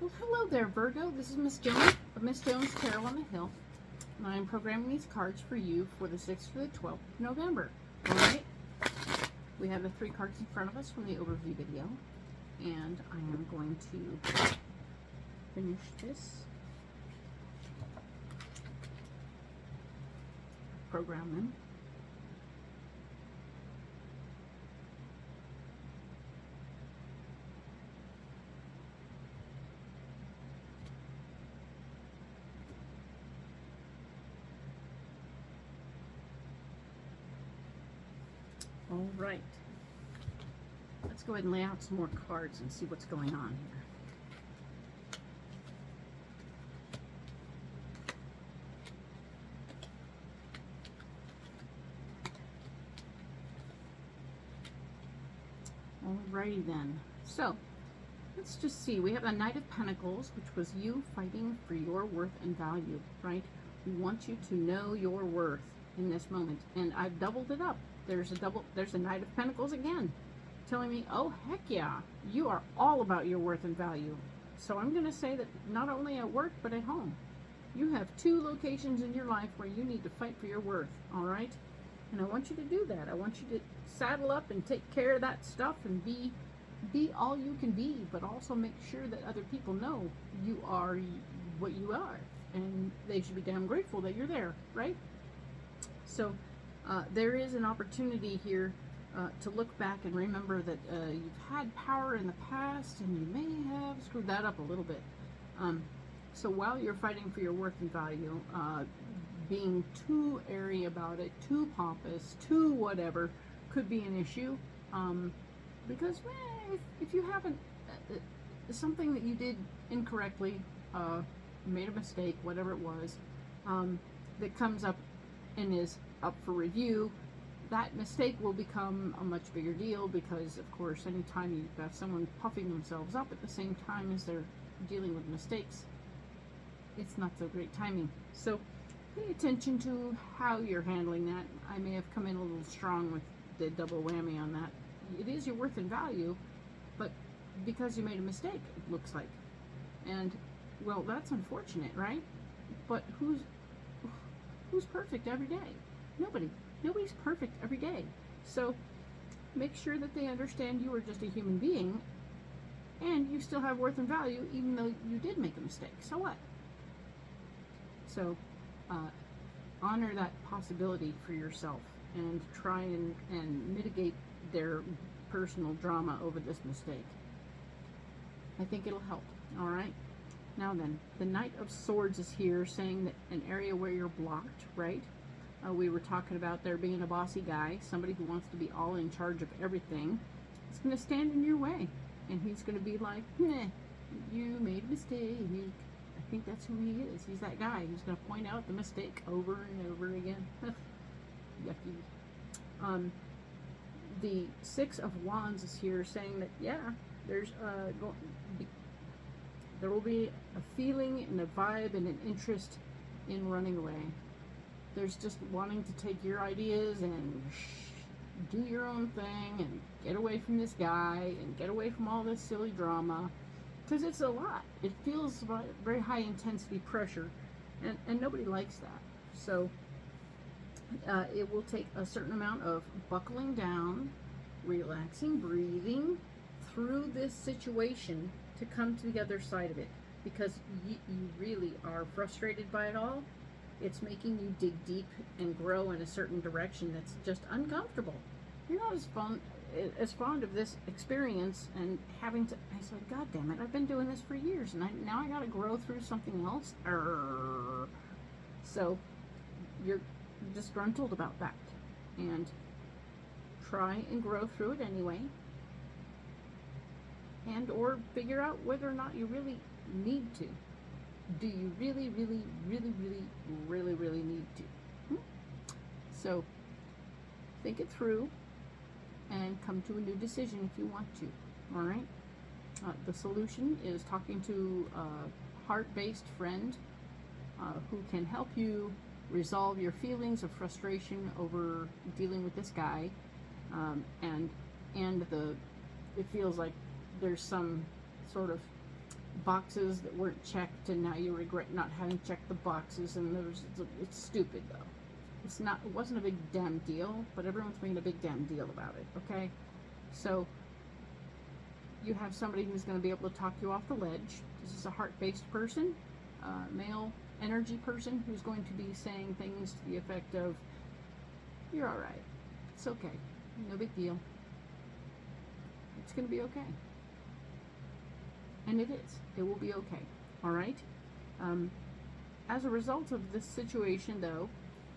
Well, hello there, Virgo. This is Miss Joan of Miss Joan's Tarot on the Hill, and I'm programming these cards for you for the 6th to the 12th of November. All right? We have the 3 cards in front of us from the overview video, and I am going to finish this program them. All right, let's go ahead and lay out some more cards and see what's going on here. Alrighty then, so let's just see. We have a Knight of Pentacles, which was you fighting for your worth and value, right? We want you to know your worth in this moment, and I've doubled it up. There's a Knight of Pentacles again, telling me, oh heck yeah, you are all about your worth and value. So I'm going to say that not only at work, but at home. You have 2 locations in your life where you need to fight for your worth, all right? And I want you to do that. I want you to saddle up and take care of that stuff and be all you can be, but also make sure that other people know you are what you are, and they should be damn grateful that you're there, right? So there is an opportunity here to look back and remember that you've had power in the past and you may have screwed that up a little bit. So while you're fighting for your worth and value, being too airy about it, too pompous, too whatever, could be an issue. Because if you haven't, something that you did incorrectly, made a mistake, whatever it was, that comes up and is up for review, that mistake will become a much bigger deal, because of course anytime you've got someone puffing themselves up at the same time as they're dealing with mistakes, it's not so great timing. So pay attention to how you're handling that. I may have come in a little strong with the double whammy on that. It is your worth and value, but because you made a mistake, it looks like. And well, that's unfortunate, right? But who's perfect every day? Nobody's perfect every day. So make sure that they understand you are just a human being, and you still have worth and value even though you did make a mistake. So what? So honor that possibility for yourself, and try and mitigate their personal drama over this mistake. I think it'll help. All right. Now then, the Knight of Swords is here, saying that an area where you're blocked, right? We were talking about there being a bossy guy, somebody who wants to be all in charge of everything. It's going to stand in your way, and he's going to be like, "Meh, you made a mistake." I think that's who he is. He's that guy who's going to point out the mistake over and over again. Yucky. The 6 of Wands is here, saying that, yeah, there will be a feeling and a vibe and an interest in running away. There's just wanting to take your ideas and do your own thing and get away from this guy and get away from all this silly drama, because it's a lot. It feels very high intensity pressure, and nobody likes that. So it will take a certain amount of buckling down, relaxing, breathing through this situation to come to the other side of it, because you really are frustrated by it all. It's making you dig deep and grow in a certain direction that's just uncomfortable. You're not as fond of this experience, and having to, I said, God damn it, I've been doing this for years, and now I gotta grow through something else. So you're disgruntled about that, and try and grow through it anyway, and or figure out whether or not you really need to. Do you really need to? So think it through and come to a new decision if you want to. All right. The solution is talking to a heart-based friend who can help you resolve your feelings of frustration over dealing with this guy, and it feels like there's some sort of boxes that weren't checked, and now you regret not having checked the boxes, and it's stupid though. It wasn't a big damn deal, but everyone's making a big damn deal about it, okay? So you have somebody who's going to be able to talk you off the ledge. This is a heart-based person, male energy person, who's going to be saying things to the effect of, you're all right, it's okay, no big deal, it's going to be okay. And it is. It will be okay. All right? As a result of this situation, though,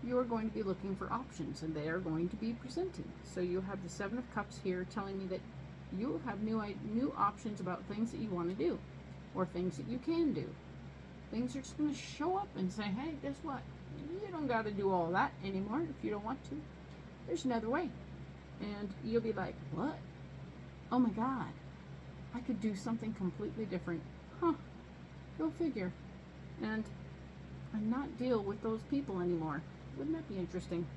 you are going to be looking for options, and they are going to be presenting. So you have the Seven of Cups here telling me that you have new options about things that you want to do, or things that you can do. Things are just going to show up and say, hey, guess what? You don't got to do all that anymore if you don't want to. There's another way. And you'll be like, what? Oh my God. I could do something completely different. Huh. Go figure. And not deal with those people anymore. Wouldn't that be interesting?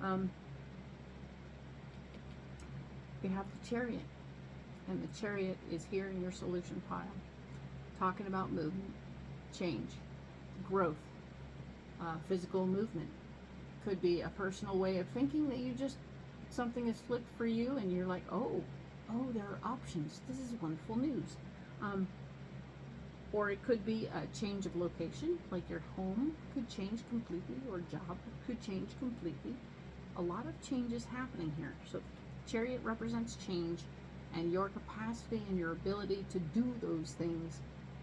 You have the Chariot. And the Chariot is here in your solution pile. Talking about movement, change, growth, physical movement. Could be a personal way of thinking that something is flipped for you and you're like, oh, there are options. This is wonderful news. Or it could be a change of location, like your home could change completely, or job could change completely. A lot of changes happening here. So Chariot represents change, and your capacity and your ability to do those things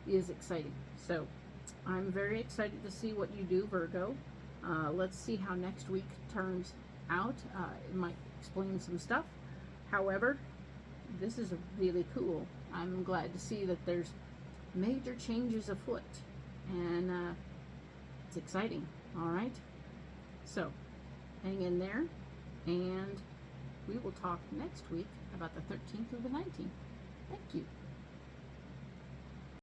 is exciting. So I'm very excited to see what you do, Virgo. Let's see how next week turns out. It might explain some stuff. However, this is really cool. I'm glad to see that there's major changes afoot, and it's exciting. All right, so hang in there, and we will talk next week about the 13th or the 19th. Thank you.